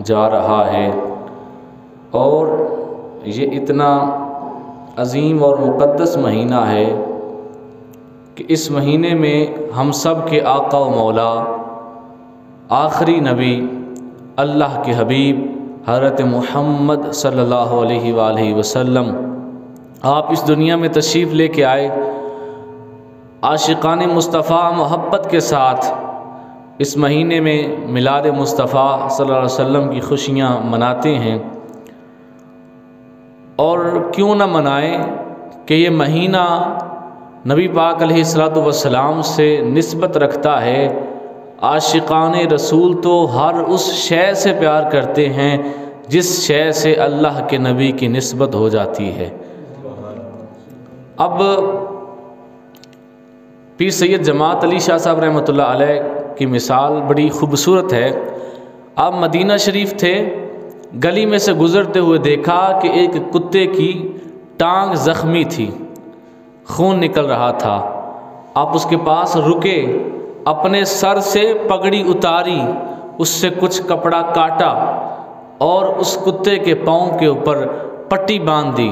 جا رہا ہے، اور یہ اتنا عظیم اور مقدس مہینہ ہے کہ اس مہینے میں ہم سب کے آقا و مولا، آخری نبی، اللہ کے حبیب حضرت محمد صلی اللہ علیہ وآلہ وسلم آپ اس دنیا میں تشریف لے کے آئے، عاشقان مصطفیٰ محبت کے ساتھ اس مہینے میں میلاد مصطفیٰ صلی اللہ علیہ وسلم کی خوشیاں مناتے ہیں۔ اور کیوں نہ منائیں کہ یہ مہینہ نبی پاک علیہ الصلوۃ والسلام سے نسبت رکھتا ہے۔ عاشقان رسول تو ہر اس شے سے پیار کرتے ہیں جس شے سے اللہ کے نبی کی نسبت ہو جاتی ہے۔ اب پیر سید جماعت علی شاہ صاحب رحمۃ اللہ علیہ کی مثال بڑی خوبصورت ہے۔ آپ مدینہ شریف تھے، گلی میں سے گزرتے ہوئے دیکھا کہ ایک کتے کی ٹانگ زخمی تھی، خون نکل رہا تھا۔ آپ اس کے پاس رکے، اپنے سر سے پگڑی اتاری، اس سے کچھ کپڑا کاٹا اور اس کتے کے پاؤں کے اوپر پٹی باندھ دی۔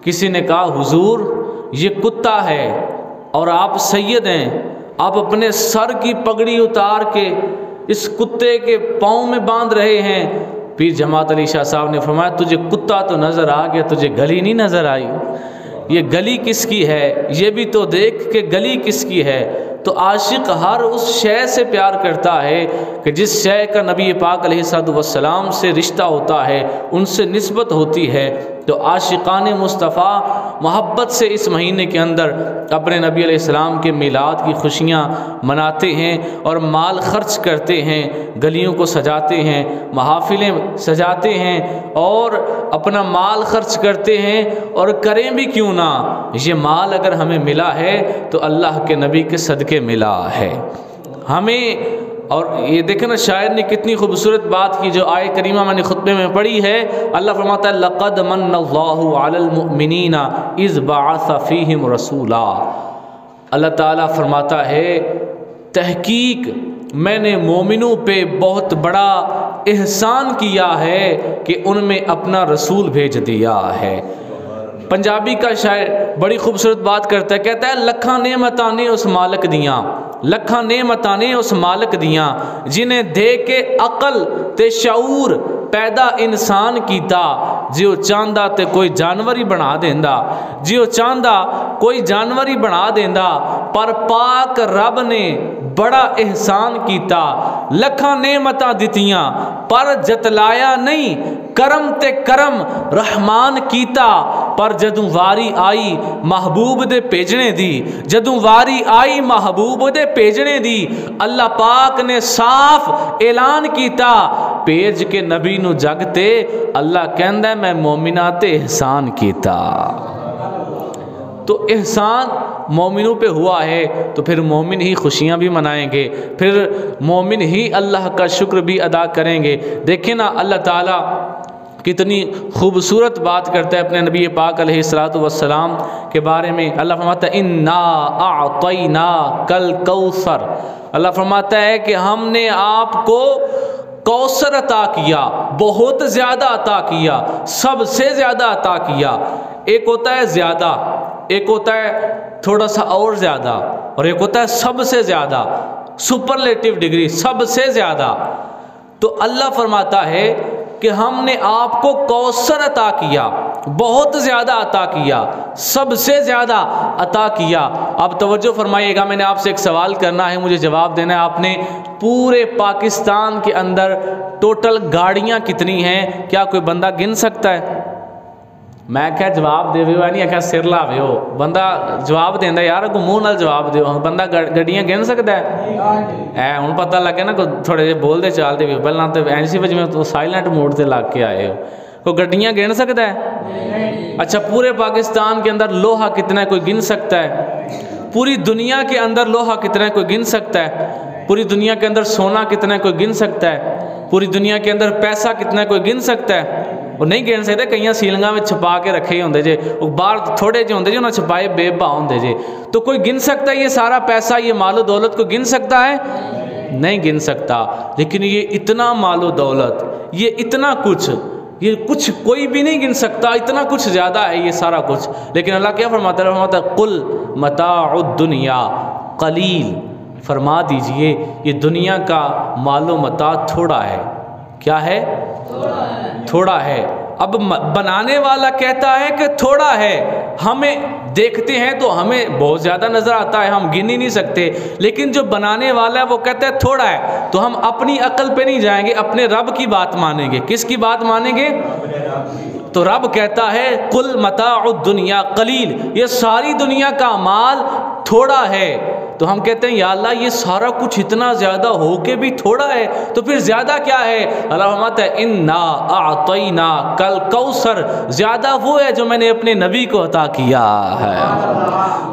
کسی نے کہا حضور یہ کتا ہے اور آپ سید ہیں، آپ اپنے سر کی پگڑی اتار کے اس کتے کے پاؤں میں باندھ رہے ہیں۔ پیر جماعت علی شاہ صاحب نے فرمایا تجھے کتا تو نظر آ گیا، تجھے گلی نہیں نظر آئی؟ یہ گلی کس کی ہے یہ بھی تو دیکھ کہ گلی کس کی ہے۔ تو عاشق ہر اس شے سے پیار کرتا ہے کہ جس شے کا نبی پاک علیہ الصلوۃ والسلام سے رشتہ ہوتا ہے، ان سے نسبت ہوتی ہے۔ تو عاشقان مصطفیٰ محبت سے اس مہینے کے اندر اپنے نبی علیہ السلام کے میلاد کی خوشیاں مناتے ہیں اور مال خرچ کرتے ہیں، گلیوں کو سجاتے ہیں، محافلیں سجاتے ہیں اور اپنا مال خرچ کرتے ہیں۔ اور کریں بھی کیوں نہ، یہ مال اگر ہمیں ملا ہے تو اللہ کے نبی کے صدقے ملا ہے ہمیں۔ اور یہ دیکھیں نا شاعر نے کتنی خوبصورت بات کی، جو آیت کریمہ میں نے خطبے میں پڑھی ہے۔ اللہ فرماتا ہے لَقَدْ مَنَّ اللَّهُ عَلَى الْمُؤْمِنِينَ إِذْ بَعَثَ فِيهِمْ رَسُولًا۔ اللہ تعالیٰ فرماتا ہے تحقیق میں نے مومنوں پہ بہت بڑا احسان کیا ہے کہ ان میں اپنا رسول بھیج دیا ہے۔ پنجابی کا شاعر بڑی خوبصورت بات کرتا ہے، کہتا ہے لکھاں نعمتاں نے اس مالک دیاں، لکھاں نعمتاں نے اس مالک دیاں، جنہیں دے کے عقل تے شعور پیدا انسان کیتا، جیو چاہندا تے کوئی جانور ہی بنا دیندا، جیو چاہندا کوئی جانور ہی بنا دیندا، پر پاک رب نے بڑا احسان کیتا، لکھاں نعمتاں دتیاں پر جتلایا نہیں، کرم تے کرم رحمان کیتا، پر جدوں واری آئی محبوب دے بھیجنے دی، جدوں واری آئی محبوب دے بھیجنے دی، اللہ پاک نے صاف اعلان کیتا، بھیج کے نبی نو جگ تے اللہ کہندا ہے میں مومناں تے احسان کیتا۔ تو احسان مومنوں پہ ہوا ہے تو پھر مومن ہی خوشیاں بھی منائیں گے، پھر مومن ہی اللہ کا شکر بھی ادا کریں گے۔ دیکھیں نا اللہ تعالیٰ کتنی خوبصورت بات کرتا ہے اپنے نبی پاک علیہ الصلوۃ والسلام کے بارے میں۔ اللہ فرماتا ہے انا اعطیناک الکوثر، اللہ فرماتا ہے کہ ہم نے آپ کو کوثر عطا کیا، بہت زیادہ عطا کیا، سب سے زیادہ عطا کیا۔ ایک ہوتا ہے زیادہ، ایک ہوتا ہے تھوڑا سا اور زیادہ، اور ایک ہوتا ہے سب سے زیادہ، سپرلیٹو ڈگری، سب سے زیادہ۔ تو اللہ فرماتا ہے کہ ہم نے آپ کو کوثر عطا کیا، بہت زیادہ عطا کیا، سب سے زیادہ عطا کیا۔ اب توجہ فرمائیے گا، میں نے آپ سے ایک سوال کرنا ہے، مجھے جواب دینا ہے۔ آپ نے پورے پاکستان کے اندر ٹوٹل گاڑیاں کتنی ہیں؟ کیا کوئی بندہ گن سکتا ہے؟ میں کیا جواب دے ہو نہیں آخیا سر لاوے ہو، بندہ جواب دینا یار کو منہ نال جواب دیو، بندہ گڈیاں گن سکتا ہے؟ ہوں پتہ لگے نا تھوڑے جہے بولتے چالتے بھی، پہلے تو ایسی وجہ میں تو سائلنٹ موڈ سے لگ کے آئے ہو، کوئی گڈیاں گن سکتا ہے؟ اچھا پورے پاکستان کے اندر لوہا کتنا ہے کوئی گن سکتا ہے؟ پوری دنیا کے اندر لوہا کتنا ہے کوئی گن سکتا ہے؟ پوری دنیا کے اندر سونا کتنا ہے کوئی گن سکتا ہے؟ پوری دنیا کے اندر پیسہ کتنا ہے کوئی گن سکتا ہے؟ وہ نہیں گن سکتے، کئی سیلنگاں میں چھپا کے رکھے ہی ہوندے جے، وہ باہر تھوڑے جو ہوندے جے انہیں چھپائے بے با ہوندے جے، تو کوئی گن سکتا ہے یہ سارا پیسہ، یہ مال و دولت کو گن سکتا ہے؟ نہیں گن سکتا، لیکن یہ اتنا مال و دولت، یہ اتنا کچھ، یہ کچھ کوئی بھی نہیں گن سکتا، اتنا کچھ زیادہ ہے یہ سارا کچھ۔ لیکن اللہ کیا فرماتا ہے؟ فرماتا ہے قل متاع الدنیا قلیل، فرما دیجئے یہ دنیا کا مال و متاع تھوڑا ہے۔ کیا ہے؟ تھوڑا ہے۔ اب بنانے والا کہتا ہے کہ تھوڑا ہے، ہمیں دیکھتے ہیں تو ہمیں بہت زیادہ نظر آتا ہے، ہم گن ہی نہیں سکتے، لیکن جو بنانے والا ہے وہ کہتا ہے تھوڑا ہے، تو ہم اپنی عقل پہ نہیں جائیں گے، اپنے رب کی بات مانیں گے۔ کس کی بات مانیں گے؟ تو رب کہتا ہے قل متاع الدنیا قلیل، یہ ساری دنیا کا مال تھوڑا ہے۔ تو ہم کہتے ہیں یا اللہ یہ سارا کچھ اتنا زیادہ ہو کے بھی تھوڑا ہے، تو پھر زیادہ کیا ہے؟ اللہ فرماتا ہے انا اعطیناک الکوثر، زیادہ وہ ہے جو میں نے اپنے نبی کو عطا کیا ہے،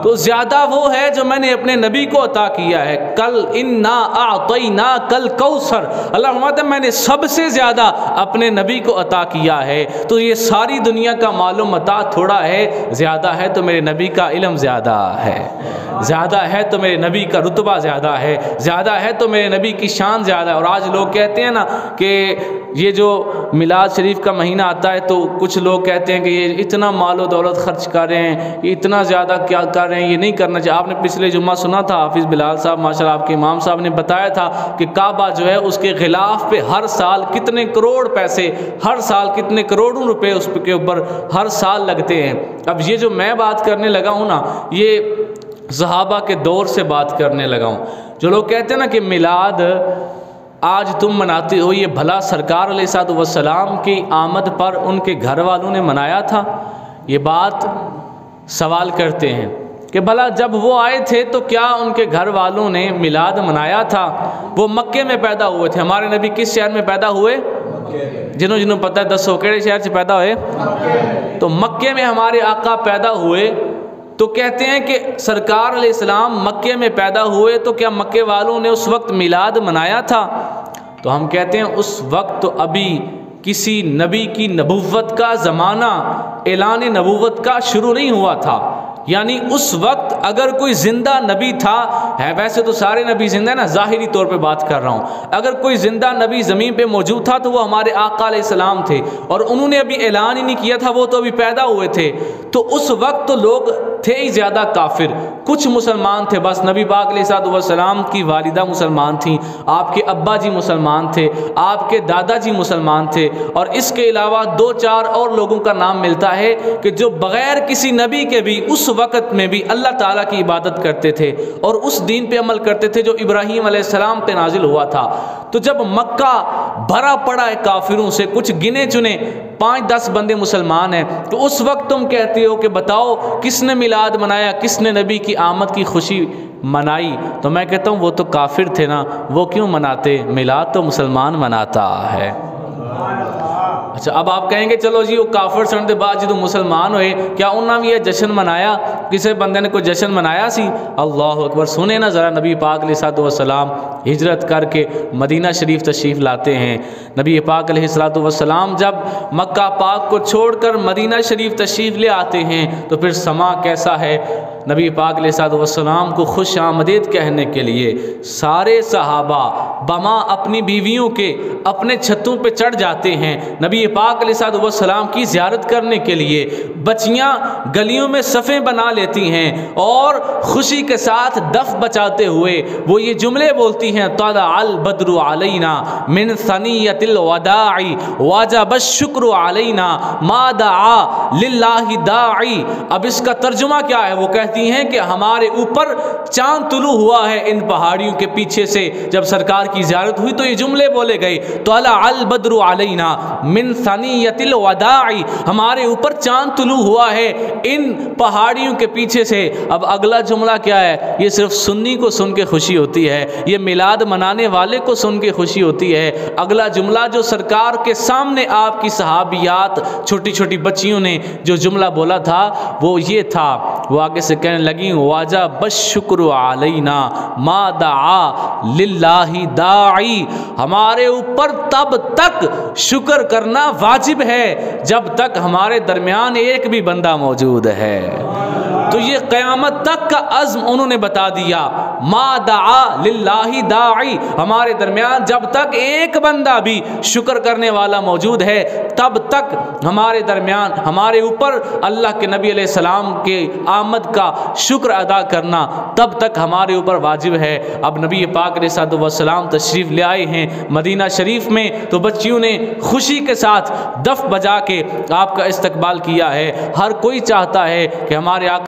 تو زیادہ وہ ہے جو میں نے اپنے نبی کو عطا کیا ہے۔ کل انا اعطیناک الکوثر، اللہ فرماتا ہے میں نے سب سے زیادہ اپنے نبی کو عطا کیا ہے۔ تو یہ ساری دنیا کا مال و متاع تھوڑا ہے، زیادہ ہے تو میرے نبی کا علم زیادہ ہے، زیادہ ہے تو میرے نبی کا رتبہ زیادہ ہے، زیادہ ہے تو میرے نبی کی شان زیادہ ہے۔ اور آج لوگ کہتے ہیں نا کہ یہ جو میلاد شریف کا مہینہ آتا ہے تو کچھ لوگ کہتے ہیں کہ یہ اتنا مال و دولت خرچ کر رہے ہیں، یہ اتنا زیادہ کیا کر رہے ہیں، یہ نہیں کرنا چاہیے۔ آپ نے پچھلے جمعہ سنا تھا حافظ بلال صاحب ماشاءاللہ آپ کے امام صاحب نے بتایا تھا کہ کعبہ جو ہے اس کے غلاف پہ ہر سال کتنے کروڑ پیسے، ہر سال کتنے کروڑوں روپے اس کے اوپر ہر سال لگتے ہیں۔ اب یہ جو میں بات کرنے لگا ہوں نا، یہ صحابہ کے دور سے بات کرنے لگا ہوں۔ جو لوگ کہتے ہیں نا کہ میلاد آج تم مناتے ہو، یہ بھلا سرکار علیہ السلام کی آمد پر ان کے گھر والوں نے منایا تھا؟ یہ بات سوال کرتے ہیں کہ بھلا جب وہ آئے تھے تو کیا ان کے گھر والوں نے میلاد منایا تھا؟ وہ مکے میں پیدا ہوئے تھے۔ ہمارے نبی کس شہر میں پیدا ہوئے؟ جنہوں پتہ ہے دسو کیڑے شہر سے پیدا ہوئے؟ تو مکے میں ہمارے آقا پیدا ہوئے، تو کہتے ہیں کہ سرکار علیہ السلام مکے میں پیدا ہوئے تو کیا مکے والوں نے اس وقت میلاد منایا تھا؟ تو ہم کہتے ہیں اس وقت تو ابھی کسی نبی کی نبوت کا زمانہ، اعلان نبوت کا شروع نہیں ہوا تھا، یعنی اس وقت اگر کوئی زندہ نبی تھا، ہے ویسے تو سارے نبی زندہ ہیں نا، ظاہری طور پہ بات کر رہا ہوں، اگر کوئی زندہ نبی زمین پہ موجود تھا تو وہ ہمارے آقا علیہ السلام تھے، اور انہوں نے ابھی اعلان ہی نہیں کیا تھا، وہ تو ابھی پیدا ہوئے تھے۔ تو اس وقت تو لوگ تھے ہی زیادہ کافر، کچھ مسلمان تھے بس، نبی پاک علیہ السلام کی والدہ مسلمان تھیں، آپ کے ابا جی مسلمان تھے، آپ کے دادا جی مسلمان تھے، اور اس کے علاوہ 2-4 اور لوگوں کا نام ملتا ہے کہ جو بغیر کسی نبی کے بھی اس وقت میں بھی اللہ تعالیٰ کی عبادت کرتے تھے اور اس دین پہ عمل کرتے تھے جو ابراہیم علیہ السلام پہ نازل ہوا تھا۔ تو جب مکہ بھرا پڑا ہے کافروں سے، کچھ گنے چنے 5-10 بندے مسلمان ہیں، تو اس وقت تم کہتے ہو کہ بتاؤ کس نے میلاد منایا، کس نے نبی کی آمد کی خوشی منائی؟ تو میں کہتا ہوں وہ تو کافر تھے نا، وہ کیوں مناتے؟ میلاد تو مسلمان مناتا ہے۔ اچھا اب آپ کہیں گے چلو جی وہ کافر سن دے بعد جدو مسلمان ہوئے کیا انہوں نے یہ جشن منایا؟ کسی بندے نے کوئی جشن منایا سی؟ اللہ اکبر، سنیں نا ذرا، نبی پاک علیہ السلام ہجرت کر کے مدینہ شریف تشریف لاتے ہیں۔ نبی پاک علیہ السلام جب مکہ پاک کو چھوڑ کر مدینہ شریف تشریف لے آتے ہیں تو پھر سما کیسا ہے؟ نبی پاک علیہ السلام کو خوش آمدید کہنے کے لیے سارے صحابہ بما اپنی بیویوں کے اپنے چھتوں پہ چڑھ جاتے ہیں، نبی پاک علیہ السلام کی زیارت کرنے کے لیے بچیاں گلیوں میں صفیں بنا لیتی ہیں اور خوشی کے ساتھ دف بچاتے ہوئے وہ یہ جملے بولتی ہیں، طلع البدر علینا من ثنیۃ الوداع وجب الشکر علینا ما دعا للہ داعی۔ اب اس کا ترجمہ کیا ہے؟ وہ کہتی ہیں کہ ہمارے اوپر چاند طلوع ہوا ہے ان پہاڑیوں کے پیچھے سے، جب سرکار کی زیارت ہوئی تو یہ جملے بولے گئے، طلع البدر علینا من ثنیۃ الوداع، ہمارے اوپر چاند طلوع ہوا ہے ان پہاڑیوں کے پیچھے سے۔ اب اگلا جملہ کیا ہے؟ یہ صرف سنی کو سن کے خوشی ہوتی ہے، یہ میلاد منانے والے کو سن کے خوشی ہوتی ہے۔ اگلا جملہ جو سرکار کے سامنے آپ کی صحابیات چھوٹی چھوٹی بچیوں نے جو جملہ بولا تھا وہ یہ تھا، وہ آگے سے کہنے لگیں واجب الشکر علینا ما دعا للہ داعی، ہمارے اوپر تب تک شکر کرنا واجب ہے جب تک ہمارے درمیان ایک بھی بندہ موجود ہے۔ تو یہ قیامت تک کا عزم انہوں نے بتا دیا، ما دعا للہ داعی، ہمارے درمیان جب تک ایک بندہ بھی شکر کرنے والا موجود ہے تب تک ہمارے درمیان، ہمارے اوپر اللہ کے نبی علیہ السلام کے آمد کا شکر ادا کرنا تب تک ہمارے اوپر واجب ہے۔ اب نبی پاک علیہ السلام تشریف لے آئے ہیں مدینہ شریف میں، تو بچیوں نے خوشی کے ساتھ دف بجا کے آپ کا استقبال کیا ہے۔ ہر کوئی چاہتا ہے کہ ہمارے آقا